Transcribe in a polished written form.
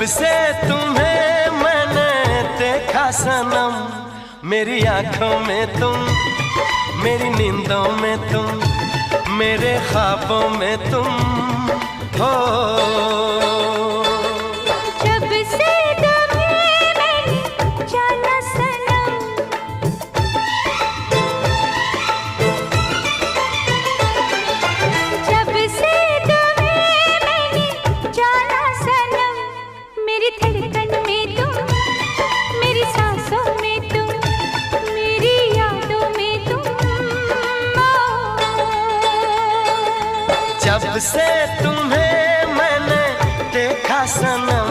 से तुम्हें मैंने देखा सनम, मेरी आंखों में तुम, मेरी नींदों में तुम, मेरे ख्वाबों में तुम हो। जब से तुम्हें मैंने जाना सनम, जब से तुम्हें मैंने जाना सनम, मेरी धड़कन में तुम, मेरी सांसों में तुम, मेरी यादों में तुम। जब से तुम्हें मैंने देखा सनम,